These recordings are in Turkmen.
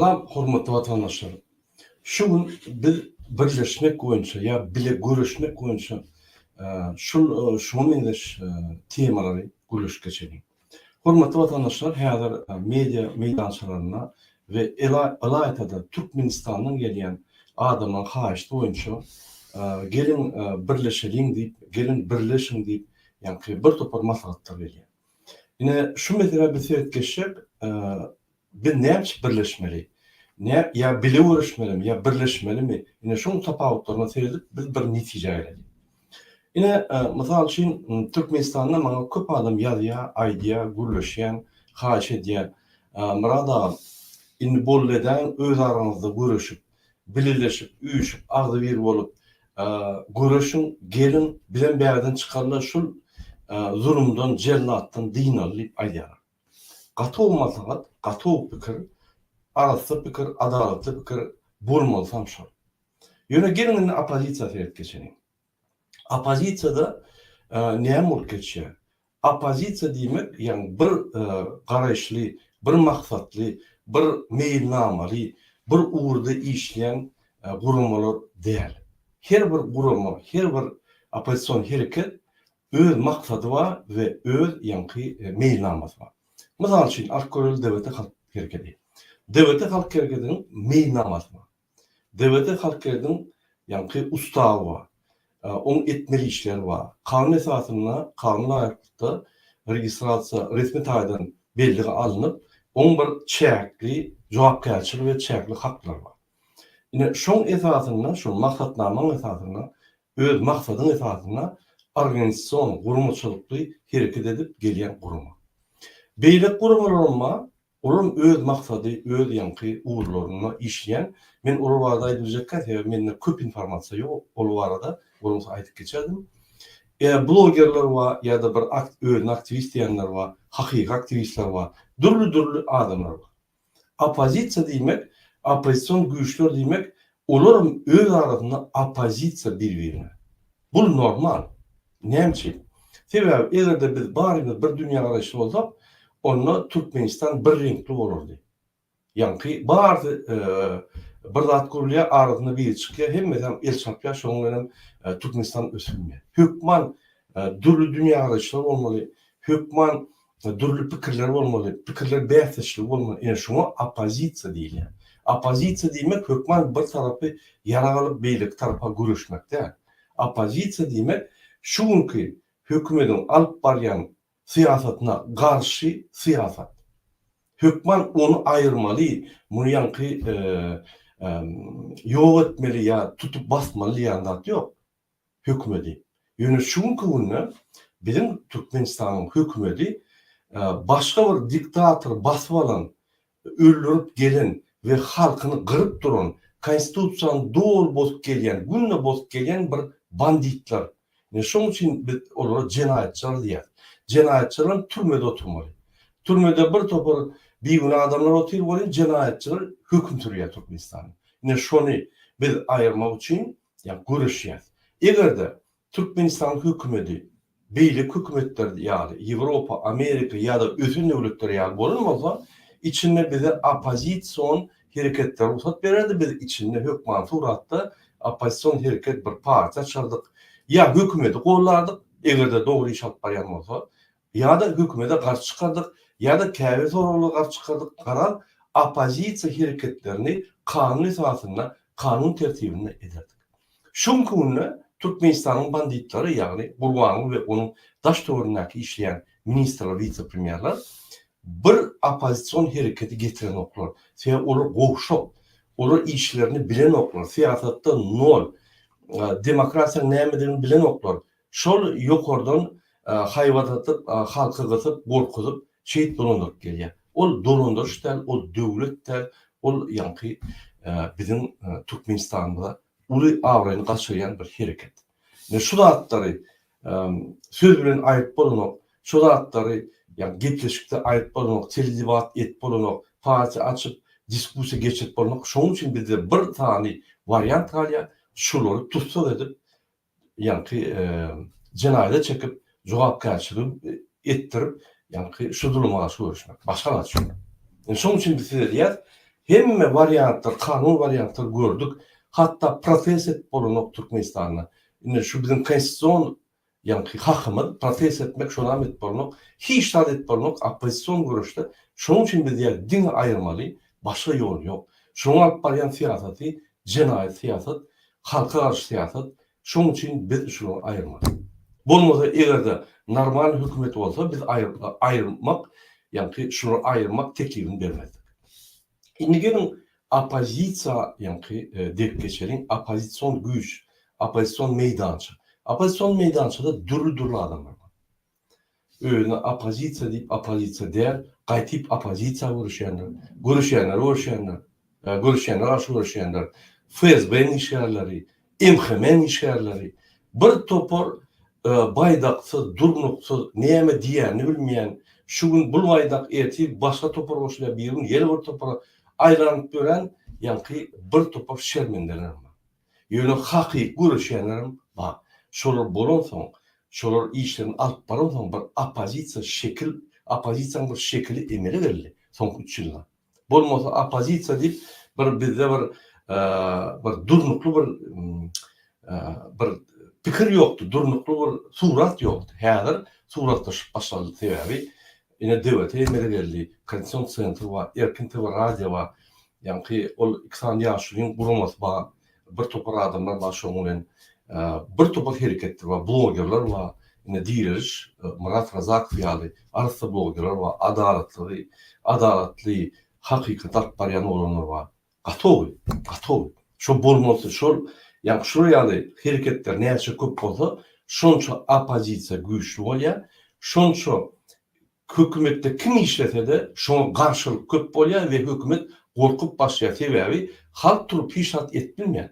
Salam, hormatly vatandaşlar. Şu gün biz birleşmek boýunça ya bile görüşmek boýunça şunu mendeş temalary görüş geçelim. Hormatly vatandaşlar, häzir media meýdançylaryna we Elaýetada Türkmenistanyň gelýän adamlaryň haýyşy boýunça gelin birleşelim diýip, gelin birleşiň diýip, ýani bir topar maslahatlar berýär. Ine şu mesele biz geçsek, biz näçe birleşmeli? Ne ya bile uğraşmalı mı ya birleşmeli mi? Yine şunu tapawutlaryna seredip biz bir netije geledik. Yine misal üçin Türkmenistanda maňa köp adam ýazýar, aýdýar, gürleşýän, haýyş edýär. Murada indi bolleden öz araňyzda görüşüp, bileşip, üýüşüp, agdy bir bolup, görüşüň gelin bilen bägden çykarlar şul zulümden, jellatdan dynal diýip aýdýar. Gaty maslahat, gaty pikir, arasy pikir, adalatly pikir bolmasam şol. Ýöne gelin opozisiýa seredip geçelim. Opozisiýada näme bolup geçýär? Opozisiýa diýmek, ýani bir garaýşly, bir maksatly, bir meýilnamaly, bir uğurda işleyen gurumlar değil. Her bir guruma, her bir opozisyon hereket öz maksady var ve öz ýanky meýilnamasy var. Mysal üçin Akkörel Devleti Halk Hereketi. Devleti Halk Hereketi'nin meýilnamasy var. Devleti Halk Hereketi'nin ýanky ustawy var. Onun etmeli işleri var. Kanun esasyna, kanun aýakda registrasiýa resmi taýdan bellige alınıp, onun bir çäkli jogapkärçiligi we çäkli haklar var. Ine şoň esasyna, şu maksatnamaň esasyna, öz maksadyň esasyna organizasiýon, gurumçylykly hereket edip gelýän guruma. Beýlek gurumlar olum öz maksady, öz ýanky uğurlaryna işleýän, men ol barada aýdyjak sebäbi mende köp informasiýa ýok, ol barada bunu aýdyp geçerdim. Blogerler var, ya da bir öz aktivist diýenler var, hakyky aktivistler var, dürli adamlar var. Opozisiýa diýmek, opozisiýon güýçler diýmek, olar öz arasynda opozisiýa bir-birine. Bu normal. Näme? Sebäbi egerde biz barymyz bir dünýä garaşy bolsak, onda Türkmenistan bir renkli bolurdy. Ýani bardy bir zat gurulýar, arasynda bir çykýar, hemmeden el çapýar, şoň bilen Türkmenistan ösünmýär. Hökman dürli dünýä garaşylar bolmaly, hökman dürli pikirler bolmaly, pikirler bäsleşli bolmaly. Ýani şoňa opozisiýa diýilýär. Opozisiýa diýmek hökman bir tarapy ýaragalyp beýlik tarapa görüşmek däl. Opozisiýa diýmek şu günkü hökümetiň alyp barýan siyasatyna garşy siyasat. Hökman onu aýyrmaly, muny ýanky ýok etmeli ya tutup basmaly ýandat ýok hökümeti. Ýöne şuňky günü bizim Türkmenistanyň hökümeti başga bir diktator basyp alan, öldürüp gelen we halkyny gyryp duran, konstitusiýany dogry bozup gelýän, günne bozup gelýän bir banditler. Şoň üçin biz olara jenaýatçylar diýär. Jenaýatçylar türmede oturmaly. Türmede bir topar beýguna adamlar oturup bolan jenaýatçylar höküm sürýär Türkmenistanyň. Ine şonu biz aýyrmak üçin ýa görüşýär. Egerde Türkmenistan hökümeti beýlik hökümetler ýaly Ýewropa, Amerika ýa-da ösün döwletler ýaly bolanmasa, içinde bize opozisiýon hereketler ruhsat bererdi. Biz içinde hökman suratda opozisiýon hereket bir parça çardyk. Ya hökümeti gollardyk, egerde dogry iş alyp barýan bolsa, ya da hökümete garşy çykardyk, ya da käbir soraglyga garşy çykardyk. Garan opozisiýa hereketlerini kanun esasyna, kanun tertibine ederdik. Şoňky günü Türkmenistanyň banditlary, ýagny Gurbanov we onuň daş töwerenäki işleýän ministrler, vice-premierler bir opozisiýon hereketi getiren oklar. Sebäbi olar gowşap, olar işlerini bilen oklar, siýasatda nol, demokrasiýa nämedigini bilen oklar. Şol ýokardan haýwatatyp, halky gysyp, gorkuzyp, şeýit dolandyryp gelýär. Ol dolandyryş däl, ol döwlet däl, ol ýanky bizim Türkmenistanda uly awraýyny gaçyrýan bir hereket. Şu zatlary söz bilen aýyp bolanok, şu zatlary ýani gepleşikde aýyp bolanok, teledebat etip bolanok, parça açyp diskussiýa geçirip bolanok. Şoň üçin bizde bir tany variant galýar, şolary tutsak edip ýani jenaýda çekip jogapkärçilik ettirip ýani şu duruma görüşmek. Başga naçy. Şoň üçin biz diýär, hemme variantlar, kanun variantlar gördük. Hatta protest et bolunok Türkmenistan'a. Ine şu bizim konstitusyon yani hakkımız protest etmek şuna et bolunok. Hiç et bolunok opozisyon görüşte. Şunun için biz diye din ayırmalı. Başka yol yok. Şunu alıp barayan siyaseti, cenayet siyaset, halka karşı siyaset. Şunun için biz şunu ayırmalı. Bolmasa eğer de normal hükümet olsa biz ayırmak, yani şunu ayırmak teklifini vermezdik. Şimdi gelin opozisiya yani deyip geçelim. Opozisyon güç, opozisyon meydançı. Opozisyon meydançıda dürlü adamlar var. Öyle opozisiya deyip opozisiya der, qaytip opozisiya görüşenler, aşı görüşenler, FSB'nin işgärleri, MHM'nin işgärleri, bir topor baydaksız, durnuksuz, näme diýärini bilmeýän, şu gün bu baydak eti başga topor goşular birin, ýeli bir topor aýlanyp dören, ýa-ni bir topor şermendeler var. Ýöne haky görüşenlerim bar. Şolar bolan soň, şolar işlerini alyp baran soň bir opozisiýanyň bir şekili emeli berildi soňky 3 ýylda. Bolmasa opozisiýa diýip bizde bir durnuklu bir pikir yoktu, durnuklu bir surat yoktu. Häzir suratlaşyp başlady sebäbi ine döwlet emeli berildi. Konstitusiýon sentri var, erkin TV radio var. Ýa-ni ol 90 ýaşlyň gurulmasy bar. Bir topar adamlar bar şoň bilen bir topar hereketler var, blogerler var. Ine diýeriş Murat Razak ýaly arsa blogerler var, adalatly hakykat alyp barýan olanlar var. Gatowy. Şo bolmasa şol ýa-ni şu ýaly hereketler näçe köp bolsa, şonça opozisiýa güýçli bolýar, şonça hökümetde kim işlese şoňa garşylyk köp bolýar we hökümet gorkup başlaýar sebäbi halk turup hiçat etbilmeýär.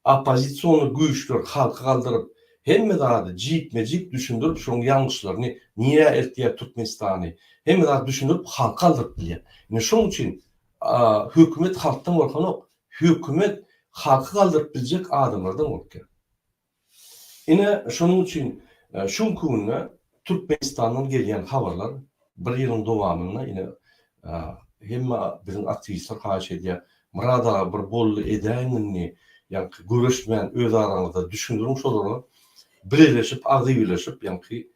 Opozisiýony güýçler halka galdyryp hemme dady jip düşündürip şoň ýalňyşlaryny niýe eltýär Türkmenistany hemme dady düşündürip halka galdyryp bilýär. Ine şoň üçin hökümet halktan gorkan ok. Hökümet halkı galdyryp biljek adamlardan gorkar. Ine şonuň üçin şu günne Türkmenistandan gelýän habarlar bir ýylyň dowamyna ine hemme biziň aktivistler haýyş edýär. Murada bir bolly edäňini ýa-ni görüşmän öz araňyzda düşündürüň şolary birleşip, agybyleşip ýa-ni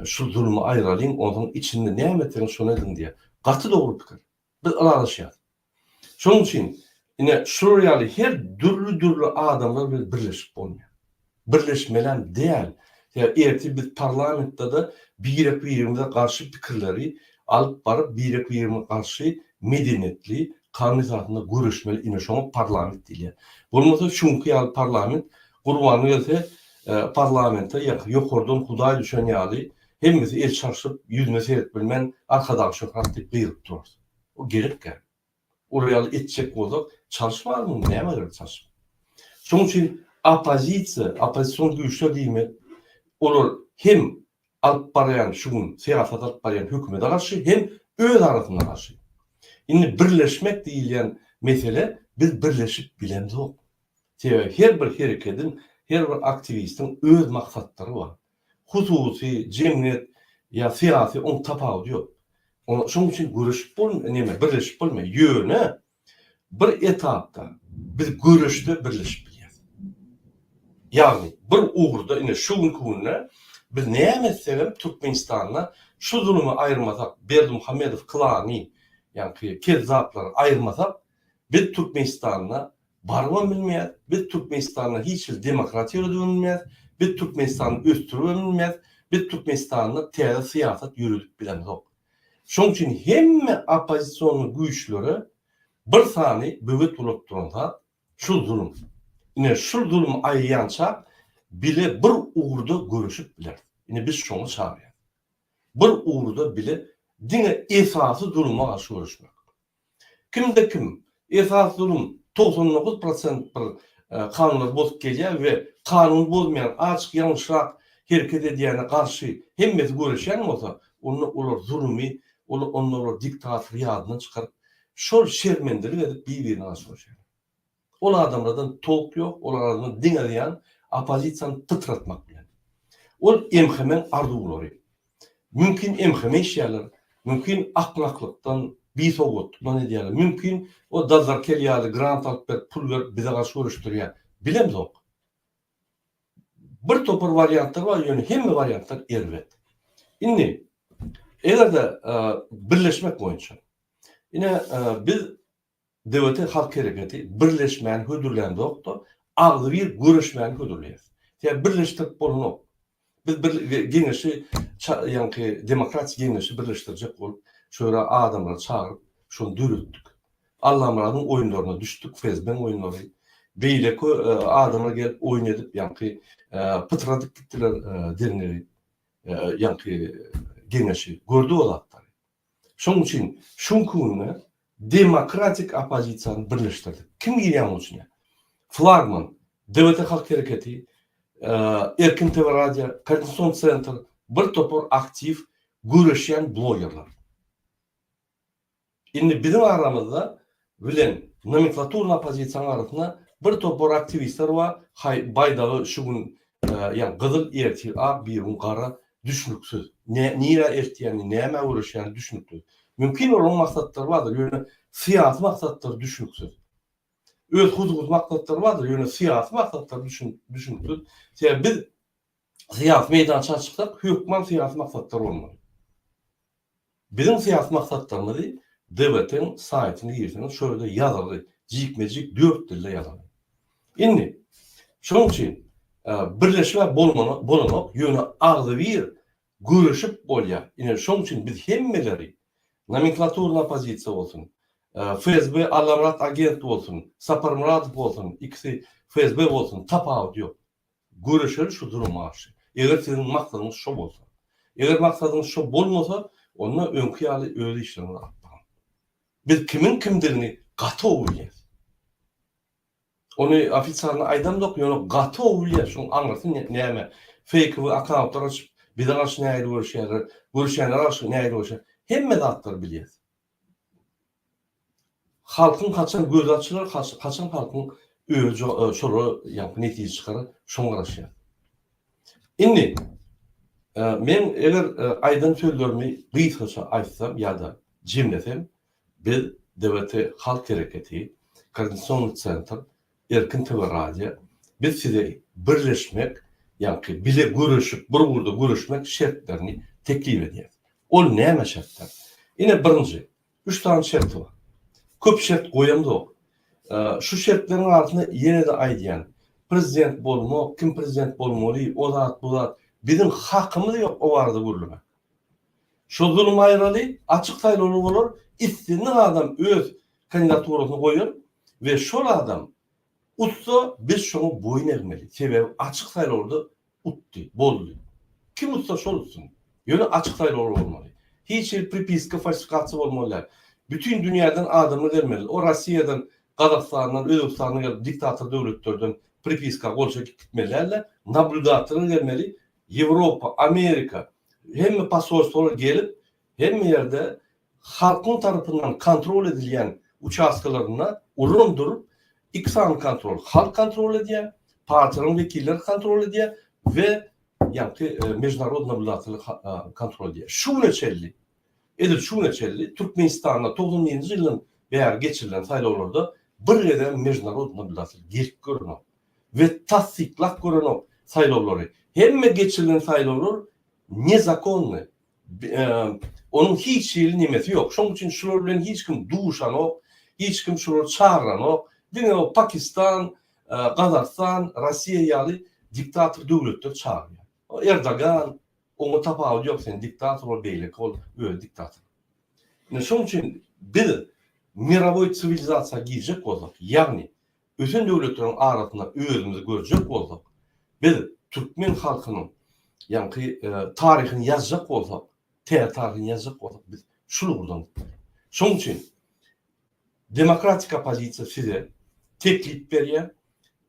şu zulmy aýralyň, onuň içinde näme etdiň şonu edin diýe. Gaty dogry pikir. Biz alaşýar. Şonuň üçin ine şu ýaly her dürlü adamlar birleşip bolmaýar. Birleşmelen däl. Erti biz parlamentde da bir-birine karşı pikirleri alıp barıp bir-birine karşı medeniyetli kanun zatında görüşmeli ine şoň parlament diýilýär. Bolmasa şunky ýaly parlament gurbany gelse parlamente ýokardan Hudaý düşen ýaly hemmesi el çarşyp ýüzüne seyret bilmän arkadaş şöhrat diýip gyýyp durar. O gerekkä. Oraya etjek bolsak çalışmaly mı? Näme gerek çalışma? Şoň üçin opozisiýa güýçler diýmek olar hem alyp barýan şu gün siýasat alyp barýan hökümete garşy hem öz arasyna garşy. Indi birleşmek diýilýän mesele biz birleşip bilemzok. Her bir hereketin, her bir aktivistin öz maksatlary bar. Hususy, jemgyýet ýa siýasy on tapawy ýok. Şoň üçin görüşip birleşip bolmaýar. Ýöne bir etapda biz görüşde birleşip bilýäris. Ýagny bir ugrda ine şu günne biz näme sebäp Türkmenistanda şu zulmy aýyrmasak, Berdimuhammedow klany ýa-ni kezaplary aýyrmasak, biz Türkmenistanda barma bilmeýär, biz Türkmenistanda hiç demokratiýa bilmeýär, biz Türkmenistany östürip bilmeýär, biz Türkmenistanda täze siýasat ýürüdip bilemzok. Şoň üçin hemme opozisiýon güýçleri bir sany böwet bolup duranda şu zulüm. Ine şu zulüm aýyança bile bir uğurda görüşüp biler. Ine biz şoňa çağırýar. Bir uğurda bile dine esasy zulüme garşy görüşmek. Kimde kim esasy zulüm 99% bir kanunlar bozup gelýär we kanun bozmayan açyk ýalňyşrak hereket edýäne garşy hemmesi görüşýän bolsa, olar zulümi, onlar diktator ýadyndan çykaryp şol şermendelik edip bir-birine aşyr. Ol adamlardan tok ýok, olar adamlar diňe diýen opozisiýany tytratmak bilen. Ol MHM arduwlary. Mümkin MHM işlerler, mümkin aklaklykdan bir soğut. Ne diyelim? Mümkün o dazar keliyali grant alıp berip pul verip bize karşı uğraştırıyor. Bilem yok. Bir topur variantlar var, yani hem variantlar elbet. Inni eğer de birleşmek boyunca yine biz devleti halk hareketi birleşmeyen hüdürlendi yoktu. Ağlı bir görüşmeyen hüdürleyiz. Yani birleştirip bolunu. Biz bir genişi yani demokratik genişi birleştirecek olup şöyle adamları çağırıp şunu dürüttük. Allah'ın oyunlarına düştük. Fezben oyunları. Beyle adamlar gelip oyun edip yani pıtradık gittiler derinleri. Yani genişi gördü olatlar. Şunun için şunkununu demokratik opozisyonu birleştirdik. Kim gidiyor onun için? Flagman, Devlet Halk Hareketi, Erkin TV Radyo, Koordinasyon Center, bir topur aktif görüşen blogerlar. Şimdi bizim aramızda bilen nomenklaturun opozisyonu arasında bir topur aktivistler var. Baydağı şugun yani Kızıl Ertil, Akbirun, Kara düşünüksüz. Nire ertiyeni, neyme uğraşan düşünüksüz. Mümkün olan maksatlar vardır. Yani siyasi maksatlar düşünüksüz. Öz huzur maksatlar vardır. Yani siyasi maksatlar düşünüksüz. Yani biz siyasi meydançağa çıksak, hükman siyasi maksatlar olmalı. Bizim siyasi maksatlarımız değil, devletin sayetini girseniz şöyle yazarlı, cikmecik 4 dilde yazarlı. Şimdi, şunun için birleşme bulunup, yönü ağlı bir görüşüp bolya. Yani şunun için biz hemmeleri, nomenklaturun opozisiya olsun, FSB Alamrat agent olsun, Sapar Muradov olsun, ikisi FSB olsun, tapavut yok. Görüşür şu durum arşı. Eğer sizin maksadınız şu olsa, eğer maksadınız şu bolmasa, onunla önkü alı öyle işlerini atmayın. Biz kimin kimdirini katı oğuluyuz. Onu afisarına aydan yok, yani katı oğuluyuz. Şunu anlarsın neyme. Fake ve accountlar açıp, bir de karşı neydi görüşenler karşı neydi görüşenler. Hem medatları biliyoruz. Halkın kaçan göz açılır, kaçan halkın soru yani netice çıkarır, şunu karışıyor. Şimdi, men eğer aydan söylörümü kıyıtkaça açsam ya da cimlesem, biz devleti halk hareketi, Koordinasyon Center, Erkin TV Radyo, biz size birleşmek, yani bile görüşüp, burada görüşmek şartlarını teklif ediyoruz. O neyme şartlar? Yine birinci, 3 tane şart var. Köp şart koyamdı o. Şu şartların altında yine de aydiyan, prezident bolma, kim prezident bolmalı, o da bu da bizim hakkımız yok o vardı gurulma. Şu zulüm ayrılı açık sayılı olur, istediğin adam öz kandidaturasını koyuyor ve şu adam utsa biz şunu boyun eğmeli. Sebebi açık sayılı oldu, uttu, boldu. Kim utsa şu olsun. Yani açık sayılı olmalı. Hiç pripiska falsifikası olmalı. Bütün dünyadan adamı gelmeli. O Rusya'dan, Kazakistan'dan, Özbekistan'dan gelip diktatör devletlerden pripiska olacak gitmelerle nablüdatını gelmeli. Avrupa, Amerika hem pasaportları gelip hem yerde halkın tarafından kontrol edilen uçaklarına urun durup iksan kontrol, halk kontrol ediyor, partinin vekilleri kontrol ediyor ve yani mecnarod nablüdatını kontrol ediyor. Şu neçelli, şu neçelli Türkmenistan'da 90. yılın veya geçirilen sayılarda bir eden mecnarod nablüdatını gelip görünüyor ve tasdiklak görünüyor sayıları. Hem geçirilen sayılar nezakonlu. Onun hiç şeyli nimeti yok. Şunun için şunlardan hiç kim duşan yok, hiç kim şunları çağıran yok. Yine o Pakistan, Kazakistan, Rusya'yalı diktatör devletler çağırıyor. O Erdoğan, onu tapağı yok sen diktatör beylik ol, öyle diktatör. Yani şunun için bir miraboy sivilizasyon girecek olsak, yani bütün devletlerin arasında özümüzü görecek olsak, bir Türkmen halkının yani tarihini yazacak olsak, tarihini yazacak olsak biz şunu buradan. Şunun için demokratik opozisiya size teklif veriyor.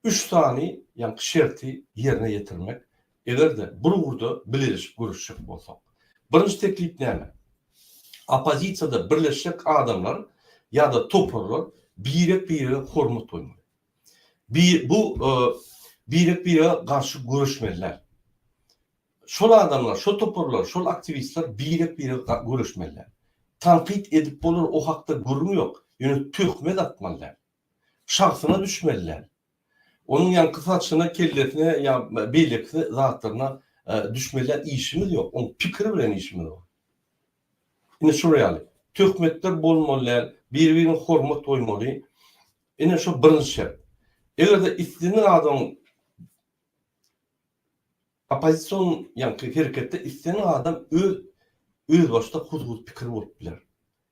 3 tane yani şartı yerine getirmek. Eğer de burada birleşip görüşecek olsak. Birinci teklif ne? Opozisiyada birleşecek adamlar ya da toparlar bir hormat oynuyor. Bu bir karşı görüşmeler. Şol adamlar, şol toparlar, şol aktivistler bir görüşmeler. tankit edip bolur, o hakda gurrum yok. Ýöne töhmet atmalylar. Şahsyna düşmeliler. Onun yan kısaçına, kellesine, ya beýlekli zatlaryna düşmeliler. İşimiz yok. Onun pikiri bilen işimiz yok. Ine şu reali. Töhmetler bolmalylar, bir-birini hormat goýmaly. Ine şu birinji şert. Egerde istenen adam opozisiyon ýa-ni hereketde istenen adam öz başda huzur pikir bolup biler.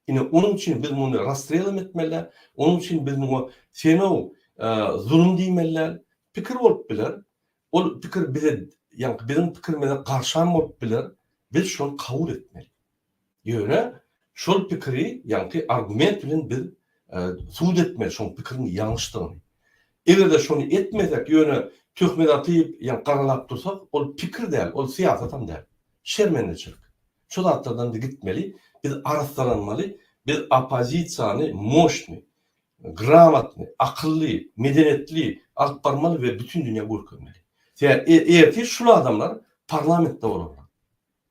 Ine onun için biz bunu rastrelem etmeliler. Onun için biz bunu seno zulüm diýmeliler. Pikir bolup biler. Ol pikir bize, ýa-ni bizim pikirimize garşan bolup biler. Biz şonu kabul etmeli. Ýöne şol pikiri, ýa-ni argument bilen biz suud etmeli şol pikirini ýalňyşdygyny. Egerde şonu etmesek, ýöne töhmet atyp, ýa-ni garalap dursak, ol pikir däl, ol siýasat hem däl. Şermendeçilik. Şu zatlardan da gitmeli. Biz araslanmaly. Biz opozisiýany moşny, gramatny, akylly, medeniyetli alyp barmaly we bütün dünýä görkezmeli. Eger şu adamlar parlamentde bolarlar.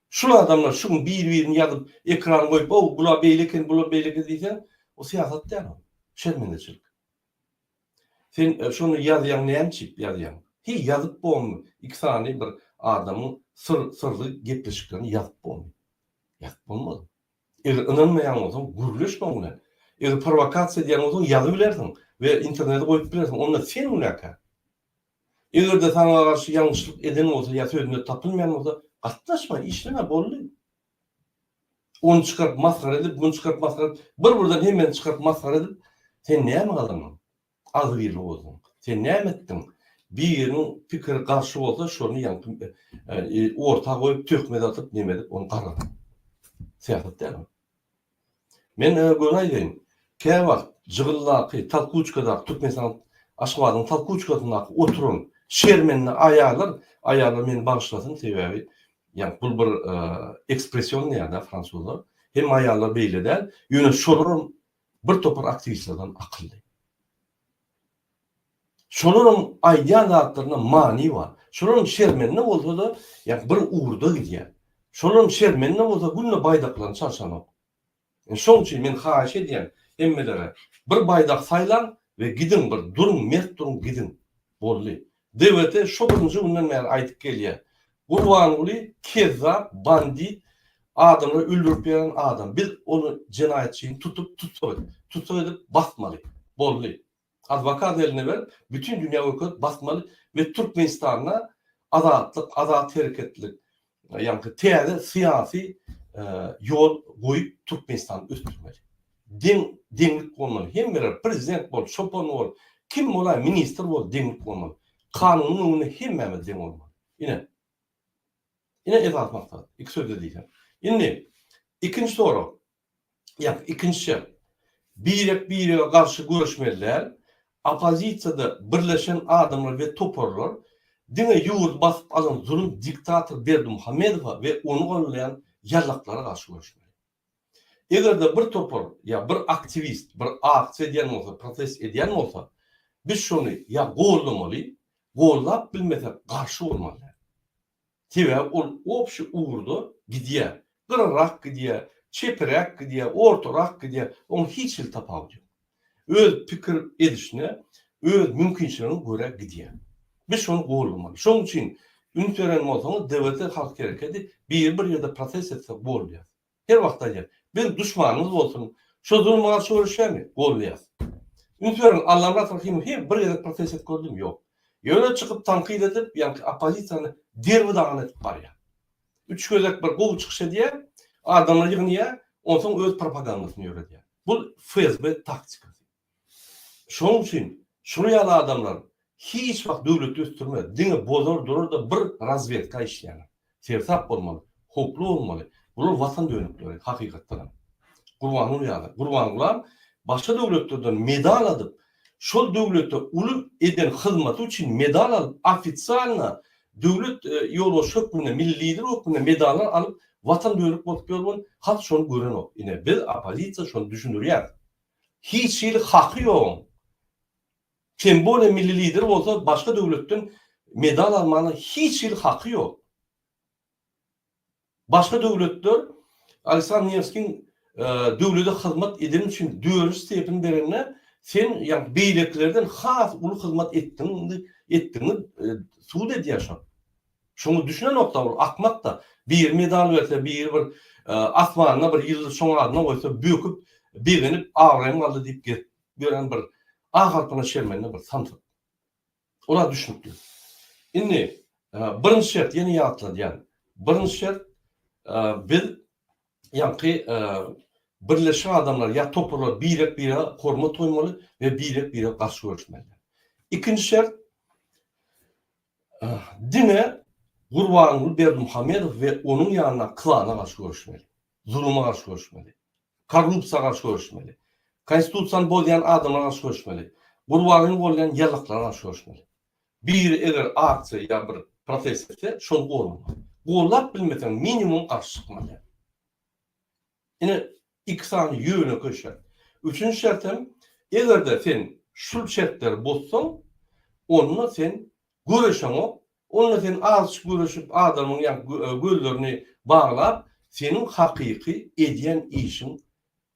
Şu adamlar şu bir-birini ýazyp ekrana goýup, "O, bular beýleken, bular beýleken" diýsen, o siýasat däl. Şermendeçilik. Sen şonu ýazýan näçip ýazýan? Ýazyp bolmy? Iki sany bir adamyň sırly gepleşiklerini ýazyp bolmy? Ýazyp bolmady. Eger inanmaýan bolsaň, gürleşme bilen. Eger provokasiýa diýen bolsaň, ýazyp bilersiň we internete goýup bilersiň. Onda sen ulaka. Eger de sana garşy ýalňyşlyk eden bolsa, ýa sözünde tapylmaýan bolsa, gatnaşma, işleme boldy. Onu çykaryp masgara edip, bunu çykaryp masgara edip, bir-birden hemen çykaryp masgara edip, sen näme galyň? Az birli bolsaň. Sen näme etdiň? Biriniň pikiri garşy bolsa, şonu ýa-ni orta goýup töhmet atyp, näme edip, onu garadyň. Siýasat däl. Men göz aýdym. Käme wagt jygyllaky talkuçkada Türkmenistan Aşgabatyň talkuçkasyna oturun. Şermenni aýarlar meni bagyşlasyn sebebi, ýa-ni bu bir ekspresiýon ýa-da fransuzlar. Hem aýarlar beýle däl, ýöne şolaryň bir topar aktivistlerden akylly. Şolaryň aýdýan zatlaryna mani bar. Şolaryň şermenni bolsa da, ýa bir uğurda gidýär. Şolaryň şermenni bolsa günne baýdaklaryny çarşanok. Şoň üçin men haýyş edýän emmelere bir baýdak saýlan we gidin, bir durun, mert durun, gidin. Bolly. Dewlete şo birinji günden bäri aýdyp gelýär. Gurbanuly, kezzap, bandit, adamlar öldürüp beren adam. Biz onu jenaýetçiň tutup edip basmaly. Bolly. Advokat eline ver, bütün dünýä öküp basmaly we Türkmenistana azat hereketlik, ýa-ni täze syýasy ýol goýup Türkmenistan östürmeli. Deňlik bolmaly. Hem bir prezident bol, şopon bol, kim bolar, minister bol, deňlik bolmaly. Kanunyň öňünde hemmemiz deň bolmaly. Ine ezat maksat. İki sözde diýsem. Indi ikinji soru. Ýa ikinji şert. Bire garşy görüşmeliler. Opozisiýada birleşen adamlar we toporlar diňe ýurt basyp alan zulüm diktator Berdimuhamedowa we onu gollayan ýarlaklara garşy görüşmeli. Egerde bir topor ýa bir aktivist, bir aksiýa edýän bolsa, protest edýän bolsa, biz şonu ýa gollamaly, gollap bilmesek garşy bolmaly. Tebe ol opşy uğurda gidýär. Gyrrak gidýär, çeperek gidýär, ortarak gidýär. Onu hiç il tapawdy. Öz pikir edişine, öz mümkinçiligine göre gidýär. Biz şonu gollamaly. Şoň üçin üniteren bolsaňyz dewlete halk hereketi bir ýerde protest etsek bolýar. Her wagt aýdýar. Ben düşmanyňyz bolsun, şo zulüme garşy görüşýärmi? Gollýar. Üniteren Allah'a rahim hem bir ýerde protest et gördüm, ýok. Ýöne çykyp tankit edip, ýa-ni opozisiýany derbidagan etip barýar. Üç gözek bir gowy çykyş edýär, adamlar ýygnýar, onsoň öz propagandasyny ýöredýär. Bu FSB taktikasy. Şoň üçin şunu ýaly adamlar hiç wagt döwlet östürmez. Diňe bozor durur da bir razvedka işleýär. Sersap bolmaly, hoplu bolmaly. Bular watan dönükleri hakykatdan. Gurbanular başga döwletlerden medal alyp, şol döwlete uly eden hyzmaty üçin medal alyp, ofitsialna döwlet ýolbaşy hökmüne, milli lider hökmüne medallar alyp, watan dönük bolup ýolban, hat şonu görenok. Ine biz opozisiýa şonu düşünürýär. Hiç il haky ýok. Kim bole milli lider bolsa, başga döwletden medal almanyň hiç il haky ýok. Başga döwletler Aleksandr Nevskiň döwlete hyzmat eden üçin döwürüş sepini berenne sen ýa beýleklerden has uly hyzmat etdiňi suwd edýärsiň. Şunu düşünen nokta bu. Akmak da bir medal verse, bir asmanına bir yıldız şoň adyna koysa böküp begenip ağrayan kaldı deyip get gören bir ağaltına şermenine bir samsat. Ola düşünüpdi. Indi birinci şert yeni ýatlady ýani. Birinci şert biz ýa-ni birleşen adamlar ýa topluluklar bire hormat toýmaly we bire garşy görüşmeli. İkinci şert dine Gurbanguly Berdimuhammedow we onuň ýanyna klana garşy görüşmeli. Zuluma garşy görüşmeli. Korrupsiýa garşy görüşmeli. Konstitusiýany bozýan adamlar garşy görüşmeli. Gurbanguly bolýan ýarlyklara garşy görüşmeli. Bir eger aksiýa ýa bir protest etse, şonu gollamaly. Gollap bilmesen minimum garşy çykmaly. Ine iki sany ýöne köşer. Üçüncü şertem, egerde sen şu şertleri bozsaň, onunla sen görüşeňok, onunla sen az görüşüp adamın gözlerini bağlap, senin hakyky edýän işin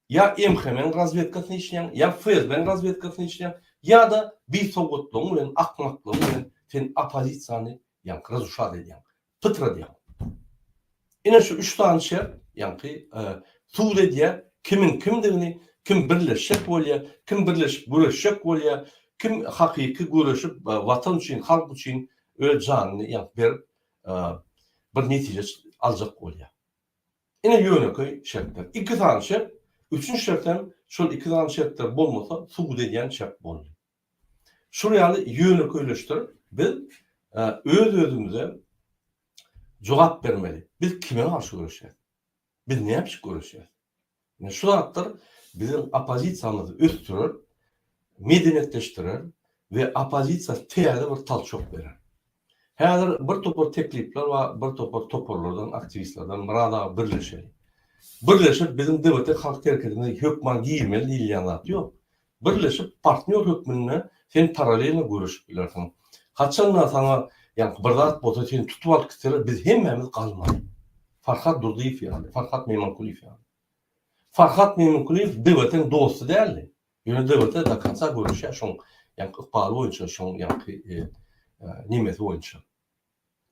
ya MHM razvedkasyny işleýän, ya FSB razvedkasyny işleýän, ya da bir sowgatlygyň bilen akmaklygyň bilen sen opozisiýany razuşat edýän, pytra edýän. Ine şu üç tane şert, suwd edýär, kimin kimdigini, kim birleşik bolýar, kim birleşip görüşjek bolýar, kim hakyky görüşüp watan üçin, halk üçin öyle janyny berip bir netije aljak bolýar. Ine ýöneköy şertler. İki tane şert, üçüncü şertem şol iki tane şertler bolmasa suwd edýän şert bolýar. Şu ýaly ýöneköýleşdirip biz özümize jogap bermeli. Biz kime garşy görüşýäs? Biz näme görüşýäs? Şu zatlar bizim opozisiýamyzy östürer, medeniyetleştirer ve opozisiýa teýärde bir talçok berer. Häzir bir topar teklipler we bir topar toparlardan, aktivistlerden murada birleşeli. Birleşip bizim devlet halk hareketine hökman giýmeli diýilýän ýok. Birleşip partner hökmünde sen paralelini görüşüp bilersiň. Haçan sana bir zat bolsa sen tutup alyp gitseler biz hemmemiz galmaly. Farhat Durdiýew ýaly, Farhat Meýmankuliýew ýaly. Farhat Meýmankuliýew devletin dostu däldi. Ýöne devlete da kança görüşýär şoň ykbaly boýunça şoň nimesi boýunça.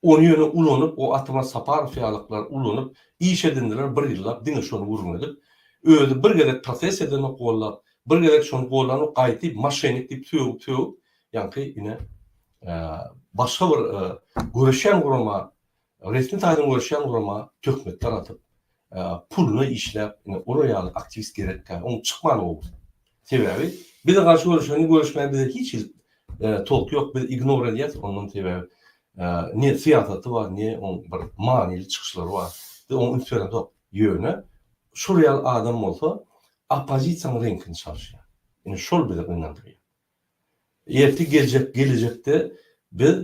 Onu ýöne ulanyp o Atyma Saparow ýalyklar ulanyp iş edindiler bir ýyllap diňe şonu gurgun edip özü bir gerek proses edinip gollap bir gerek şonu gollanyp gaýtyp maşenik diýip töwüp ine başga bir görüşen gurama resmi taýdan görüşen gurama tökmetler atyp pulunu işläp oraya aktivist gerekkä onu çykmaly bol. Sebebi bir de garşy görüşmeli bize hiç tolk yok, biz ignore edýäs onun sebebi ne siýasaty var, ne on bir manily çykyşlary var. Onun üstüne top ýöne şuraya adam bolsa opozisiýanyň renkini çalşýar. Yani şol bize inandırýar. Gelecekte biz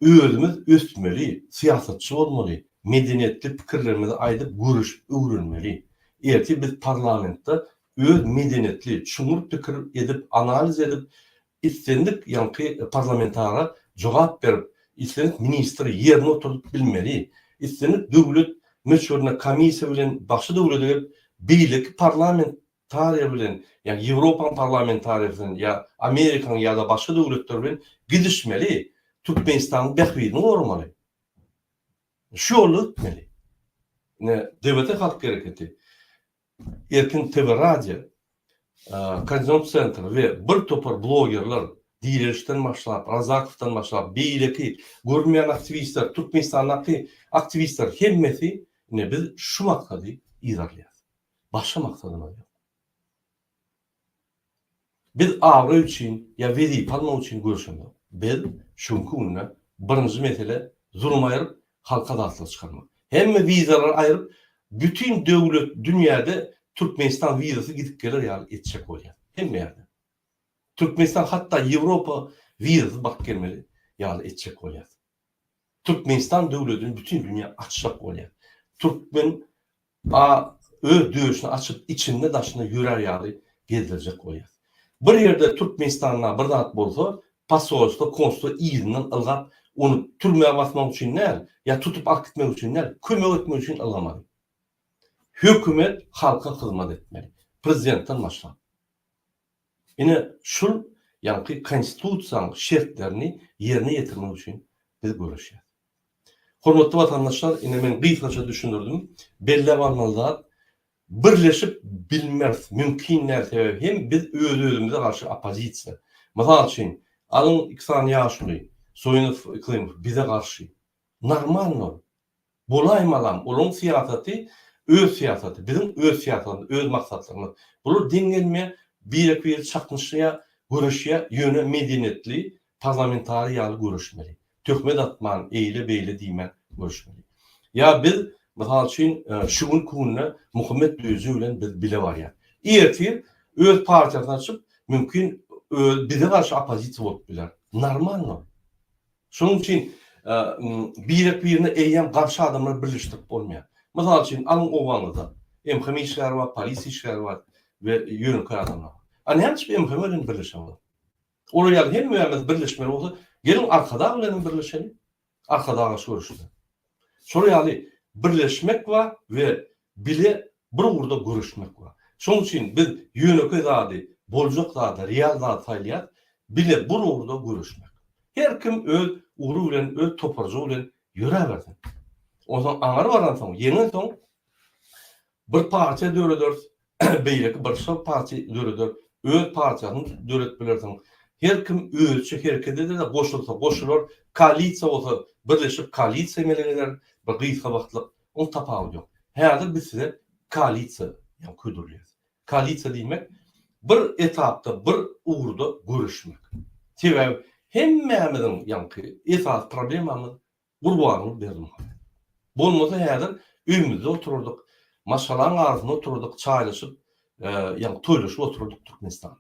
özümüz östmeli, siýasatçy bolmaly, medeniyetli pikirlerimizi aýdyp görüşüp öwrenmeli. Erti biz parlamentda öz medeniyetli, çuňur pikir edip, analiz edip, istendik parlamentara jogap berip, istendik ministri ýerine oturup bilmeli, istendik döwlet meşhurna komisiýa bilen başga döwletler beýlik parlamentariýa bilen, ýa Ýewropa parlamentariýa bilen, ýa Amerikaň ýa-da başga döwletler bilen gidişmeli, Türkmenistanyň behbidini gormaly. Şu ýoly etmeli. Devlet halk hareketi, Erkin TV radio, Konzum Center we bir topar blogerler diýilişden başlap, Razakowdan başlap, beýleki görmeýän aktivistler, Türkmenistanyň aktivistler hemmesi biz şu maksady ýerlerýär. Başga maksady ýok. Biz awra üçin ýa wezi palma üçin görüşendik. Biz şunkuny birinji mesele zulum aýryp halka dağıtılıp çıkarmak. Hemme vizalar aýryp bütün döwlet dünýäde Türkmenistan vizası gidip gelir ýaly etjek bolýar. Hemme ýerde. Türkmenistan hatta Ýewropa vizası bak gelmeli ýaly etjek bolýar. Türkmenistan döwletini bütün dünýä açjak bolýar. Türkmen öz döwüşini açyp içinde daşyna ýörer ýaly gezdirecek bolýar. Bir ýerde Türkmenistanyň bir zat bolsa, pasolstwo, konsul ýygynyň ylgap onu türmeye basmak üçin näl, ya tutup ak gitmek üçin näl, kömek etmek üçin alamaly. Hökümet halka hizmet etmeli. Prezidentden başlap. Ine şul ýa-ni konstitusiýanyň şertlerini ýerine ýetirmek üçin biz görüşýär. Hormatly watandaşlar, ine men gysgaça düşündirdim. Belli wagtlarda birleşip bilmez mümkin näse hem biz öz-özümize garşy opozisiýa. Mysal üçin, alyň Iksan ýaşly, Soýunov Iklimov bize garşy. Normal. Bolaýmalam, olaň siýasaty öz siýasaty, bizim öz siýasatymyz, öz maksatlarymyz. Bular deňgelme bir çaknışya, görüşýä ýöne medeniyetli, parlamentariýaly görüşmeli. Töhmet atman, eýle beýle diýmen görüşmeli. Ya biz mysal üçin şu gün kunna Muhammed Düzü bilen biz bile barýar. Ertir öz partiýasyny açyp mümkin bize garşy opozisiýa bolup biler. Normal. Şonuň üçin birini eýen garşy adamlar birleşdirip bolmaýar. Mysal üçin alyň owanyda MHM işleri var, polis işleri var ve ýönelik adamlar. Anhemç bir MHM bilen birleşýär. Olar ýaly hem müýämiz birleşmeli bolsa, gelin arkada bilen birleşelim. Arkada görüşdi. Şol ýaly birleşmek var ve bile bir urda görüşmek var. Şonuň üçin biz ýönelik zady, boljak zady, real zady taýlýar, bile bir urda görüşmek. Her kim öz uğru bilen, öz toparjy bilen ýöreberdi. Oňa aňar baran soň, ýeňe soň bir partiýa döredür, beýleki bir şol partiýa döredür, öz partiýasyny döret bilersiň. Her kim özçe hereketde de goşulsa, goşulur, koalisiýa bolsa, birleşip koalisiýa melegeler, bir gysga wagtlyk onu tapagy ýok. Häzir biz size koalisiýa ýa ködürlýär. Koalisiýa diýmek bir etapda, bir uğurda görüşmek. Sebäbi hemmämiziň ýa-ni esas problemamyz gurbanyny berdim. Bolmasa häzir öýümizde otururduk, maşalaň arasynda otururduk, çaýlaşyp, ýa-ni toýlaşyp otururduk Türkmenistan.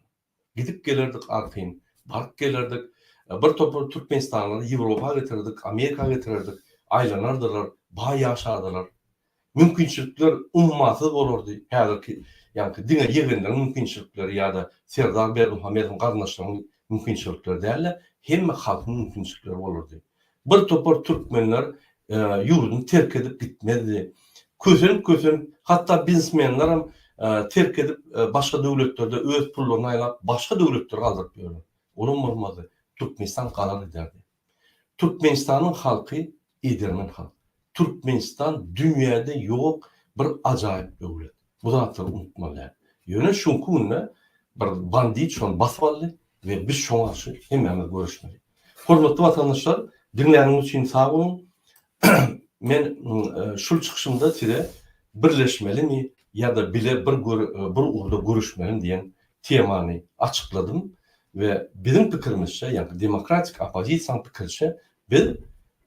Gidip gelerdik arkayn, baryp gelerdik. Bir topar Türkmenistanly Ýewropa getirdik, Amerika getirdik, aýlanardylar, baý ýaşadylar. Mümkinçilikler ummaty bolardy. Häzirki ýa-ni diňe ýegenleriň mümkinçilikleri ýa-da Serdar Berdimuhammedowyň garnaşlarynyň mümkinçilikleri däl, hemme halkyň mümkinçilikleri bolardy. Bir topar türkmenler ýurduny terk edip gitmedi. Kösen hatta biznesmenler hem terk edip başga döwletlerde öz pullaryny aýlap başga döwletler galdyryp ýörler. Onun bolmady. Türkmenistan galar ederdi. Türkmenistanyň halky edermen halk. Türkmenistan dünýäde ýok bir ajaýyp döwlet. Bu zatları unutmalar. Ýöne şoňky günde bir bandit şon baswaly we biz şoňa garşy hemmämiz görüşmeli. Hormatly watandaşlar, dinleýäniňiz üçin sag bolun. Men şul çykyşymda size birleşmelimi ýa-da bile bir urda görüşmelimi diýen temany açykladım ve bizim pikirimizçe, ýa-ni demokratik opozisiýanyň pikirçe biz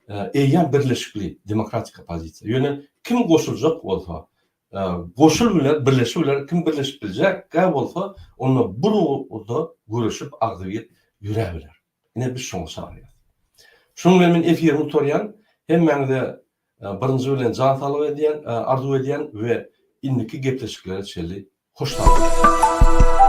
eýen birleşikli demokratik opozisiýa. Ýöne kim goşuljak bolsa, goşul bilen birleşip bilen kim birleşip biljek bolsa, onu bir urda görüşüp agdyp ýürebiler. Ine biz şoňa çağırýar. Şoň men efirimi tutarýan, hemmäňize birinji bilen jan salyp edýän, arzu edýän we indiki gepleşiklere çelli hoş taýdy.